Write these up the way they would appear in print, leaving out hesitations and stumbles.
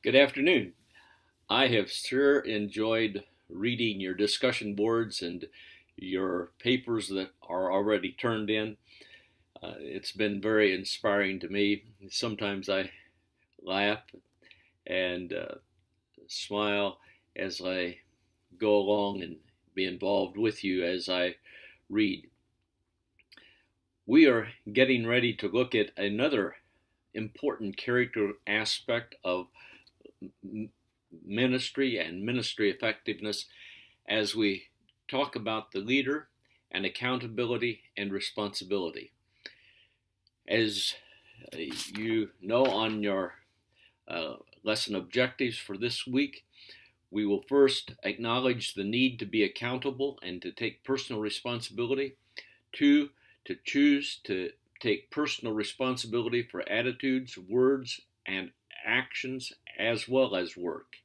Good afternoon. I have sure enjoyed reading your discussion boards and your papers that are already turned in. It's been very inspiring to me. Sometimes I laugh and smile as I go along and be involved with you as I read. We are getting ready to look at another important character aspect of ministry and ministry effectiveness as we talk about the leader and accountability and responsibility. As you know, on your lesson objectives for this week, we will first acknowledge the need to be accountable and to take personal responsibility. Two, to choose to take personal responsibility for attitudes, words, and actions as well as work.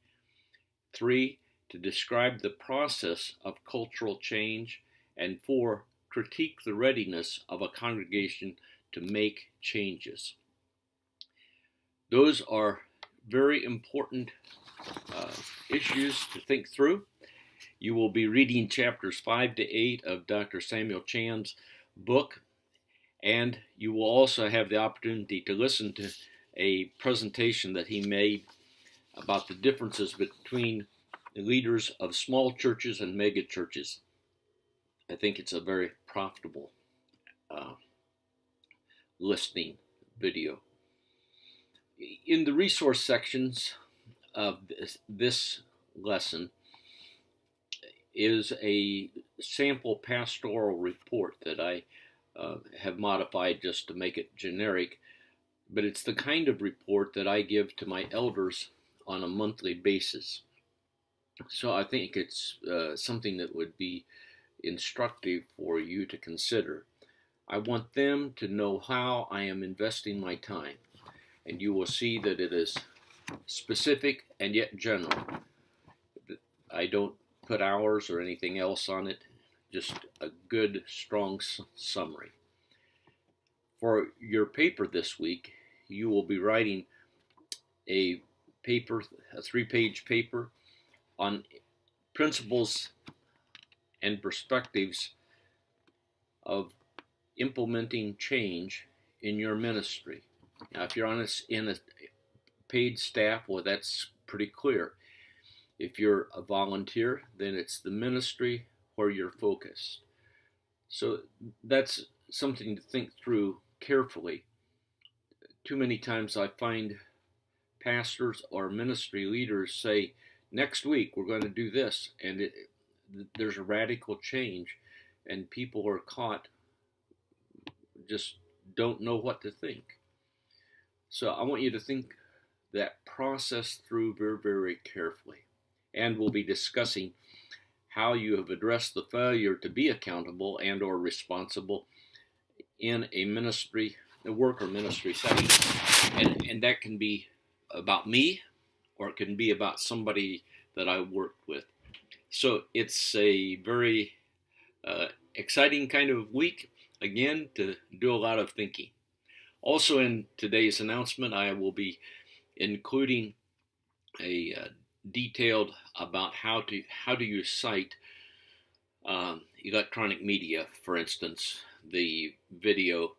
Three, to describe the process of cultural change. And four, critique the readiness of a congregation to make changes. Those are very important issues to think through. You will be reading chapters 5 to 8 of Dr. Samuel Chan's book, and you will also have the opportunity to listen to a presentation that he made about the differences between the leaders of small churches and mega churches. I think it's a very profitable listening video. In the resource sections of this lesson is a sample pastoral report that I have modified just to make it generic, but it's the kind of report that I give to my elders on a monthly basis. So I think it's something that would be instructive for you to consider. I want them to know how I am investing my time, and you will see that it is specific and yet general. I don't put hours or anything else on it, just a good, strong summary. For your paper this week, you will be writing a 3-page paper on principles and perspectives of implementing change in your ministry. Now, if you're in a paid staff, well, that's pretty clear. If you're a volunteer, then it's the ministry where you're focused. So that's something to think through carefully. Too many times I find pastors or ministry leaders say, next week we're going to do this, and there's a radical change, and people are caught, just don't know what to think. So I want you to think that process through very, very carefully. And we'll be discussing how you have addressed the failure to be accountable and or responsible in a ministry, a work or ministry setting. And that can be about me, or it can be about somebody that I worked with. So it's a very exciting kind of week, again, to do a lot of thinking. Also in today's announcement, I will be including a detailed about how do you cite electronic media. For instance, the video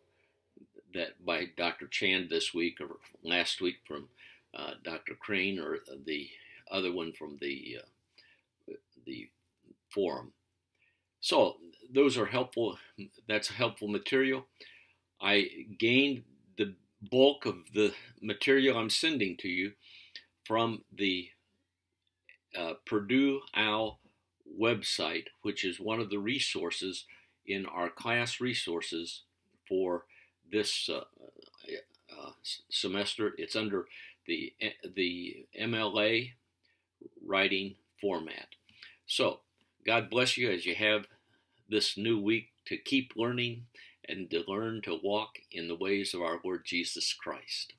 that by Dr. Chan this week or last week from Dr. Crane, or the other one from the forum. So those are helpful. That's helpful material. I gained the bulk of the material I'm sending to you from the Purdue OWL website, which is one of the resources in our class resources for this semester. It's under the MLA writing format. So God bless you as you have this new week to keep learning and to learn to walk in the ways of our Lord Jesus Christ.